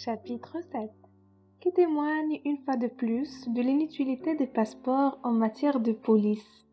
Chapitre 7 qui témoigne une fois de plus de l'inutilité des passeports en matière de police.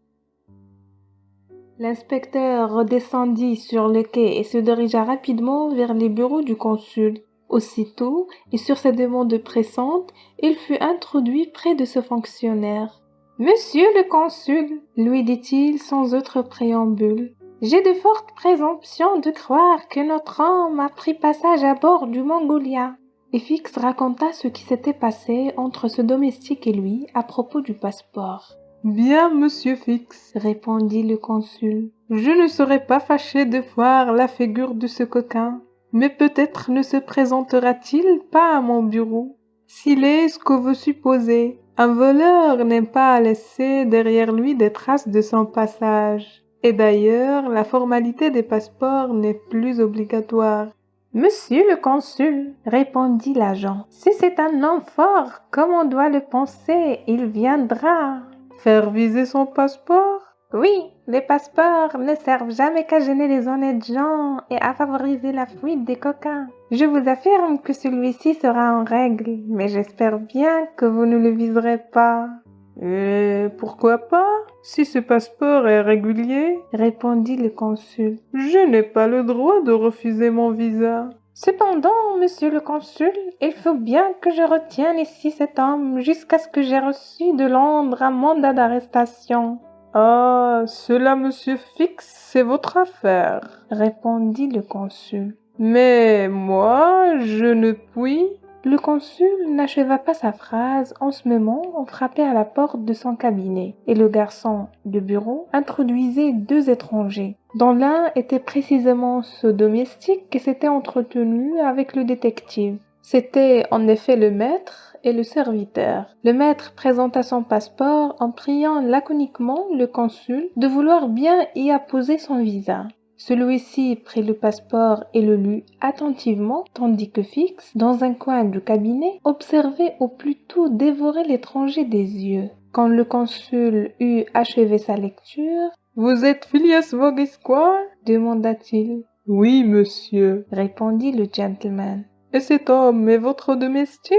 L'inspecteur redescendit sur le quai et se dirigea rapidement vers les bureaux du consul. Aussitôt, et sur sa demande pressante, il fut introduit près de ce fonctionnaire. « Monsieur le consul, lui dit-il sans autre préambule, j'ai de fortes présomptions de croire que notre homme a pris passage à bord du Mongolia. » Et Fix raconta ce qui s'était passé entre ce domestique et lui à propos du passeport. « Bien, monsieur Fix, répondit le consul, je ne serais pas fâché de voir la figure de ce coquin, mais peut-être ne se présentera-t-il pas à mon bureau. S'il est ce que vous supposez, un voleur n'aime pas à laisser derrière lui des traces de son passage. Et d'ailleurs, la formalité des passeports n'est plus obligatoire. » « Monsieur le consul, répondit l'agent, si c'est un homme fort, comme on doit le penser, il viendra. » « Faire viser son passeport ?» « Oui, les passeports ne servent jamais qu'à gêner les honnêtes gens et à favoriser la fuite des coquins. Je vous affirme que celui-ci sera en règle, mais j'espère bien que vous ne le viserez pas. » « Et pourquoi pas, si ce passeport est régulier, répondit le consul. Je n'ai pas le droit de refuser mon visa. Cependant, monsieur le consul, il faut bien que je retienne ici cet homme jusqu'à ce que j'ai reçu de Londres un mandat d'arrestation. Ah, cela, monsieur Fix, c'est votre affaire, répondit le consul. Mais moi, je ne puis... Le consul n'acheva pas sa phrase. En ce moment, on frappait à la porte de son cabinet, et le garçon de bureau introduisait deux étrangers, dont l'un était précisément ce domestique qui s'était entretenu avec le détective. C'était en effet le maître et le serviteur. Le maître présenta son passeport en priant laconiquement le consul de vouloir bien y apposer son visa. Celui-ci prit le passeport et le lut attentivement, tandis que Fix, dans un coin du cabinet, observait ou plutôt dévorait l'étranger des yeux. Quand le consul eut achevé sa lecture, « Vous êtes Phileas Fogg Esquire ?» demanda-t-il. « Oui, monsieur, répondit le gentleman. « Et cet homme est votre domestique ?»«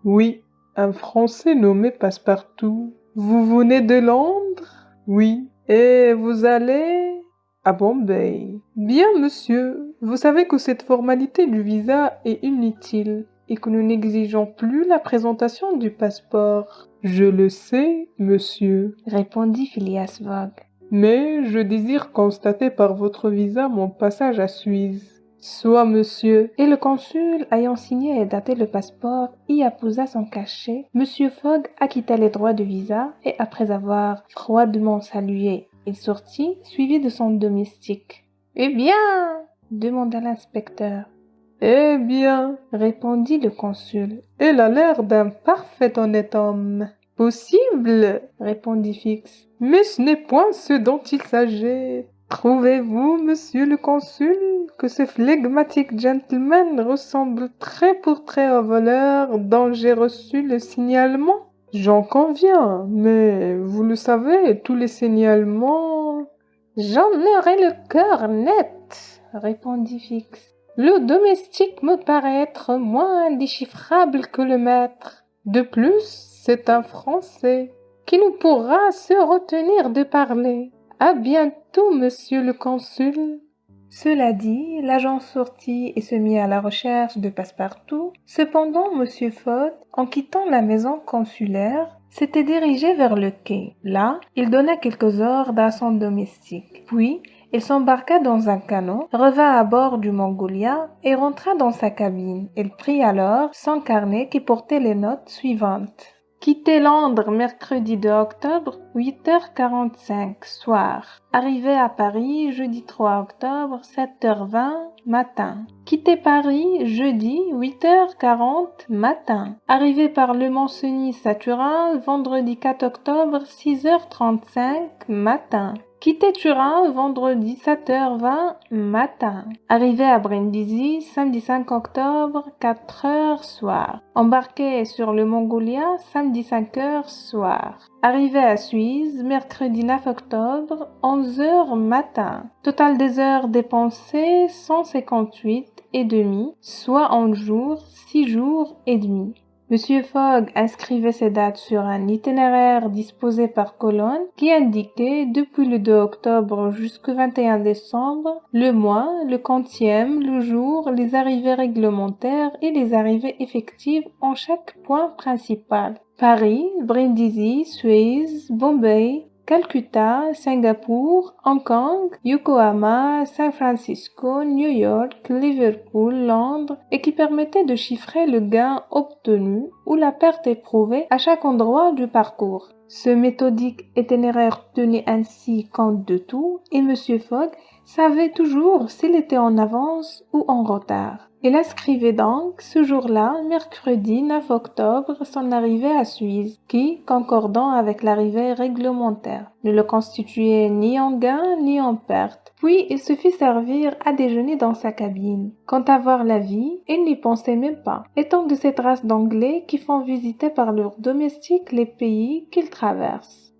Oui, un Français nommé Passepartout. »« Vous venez de Londres ?»« Oui. »« Et vous allez... » à Bombay. Bien, monsieur, vous savez que cette formalité du visa est inutile et que nous n'exigeons plus la présentation du passeport. Je le sais, monsieur, répondit Phileas Fogg. Mais je désire constater par votre visa mon passage à Suisse. Soit, monsieur. Et le consul, ayant signé et daté le passeport, y apposa son cachet. Monsieur Fogg acquitta les droits de visa et après avoir froidement salué, il sortit, suivi de son domestique. « Eh bien ?» demanda l'inspecteur. « Eh bien ?» répondit le consul. « Elle a l'air d'un parfait honnête homme. »« Possible ?» répondit Fix. « Mais ce n'est point ce dont il s'agit. Trouvez-vous, monsieur le consul, que ce flegmatique gentleman ressemble trait pour trait au voleur dont j'ai reçu le signalement ? J'en conviens, mais vous le savez, tous les signalements... J'en aurai le cœur net, répondit Fix. Le domestique me paraît être moins indéchiffrable que le maître. De plus, c'est un Français qui ne pourra se retenir de parler. À bientôt, monsieur le consul. Cela dit, l'agent sortit et se mit à la recherche de Passepartout. Cependant, M. Fogg, en quittant la maison consulaire, s'était dirigé vers le quai. Là, il donna quelques ordres à son domestique. Puis, il s'embarqua dans un canot, revint à bord du Mongolia et rentra dans sa cabine. Il prit alors son carnet qui portait les notes suivantes. Quitter Londres mercredi 2 octobre, 8h45, soir. Arrivé à Paris jeudi 3 octobre, 7h20, matin. Quitter Paris jeudi, 8h40, matin. Arrivé par Le Mont-Cenis à Turin, vendredi 4 octobre, 6h35, matin. Quittait Turin vendredi 7h20 matin. Arrivé à Brindisi samedi 5 octobre 4h soir. Embarqué sur le Mongolia samedi 5h soir. Arrivé à Suisse mercredi 9 octobre 11h matin. Total des heures dépensées 158 et demi, soit en jours 6 jours et demi. Monsieur Fogg inscrivait ces dates sur un itinéraire disposé par colonne qui indiquait depuis le 2 octobre jusqu'au 21 décembre le mois, le quantième, le jour, les arrivées réglementaires et les arrivées effectives en chaque point principal. Paris, Brindisi, Suez, Bombay, Calcutta, Singapour, Hong Kong, Yokohama, San Francisco, New York, Liverpool, Londres, et qui permettait de chiffrer le gain obtenu ou la perte éprouvée à chaque endroit du parcours. Ce méthodique itinéraire tenait ainsi compte de tout, et Monsieur Fogg savait toujours s'il était en avance ou en retard. Il inscrivait donc ce jour-là, mercredi 9 octobre, son arrivée à Suisse, qui, concordant avec l'arrivée réglementaire, ne le constituait ni en gain ni en perte. Puis il se fit servir à déjeuner dans sa cabine. Quant à voir la vie, il n'y pensait même pas, étant de cette race d'Anglais qui font visiter par leurs domestiques les pays qu'ils traversent.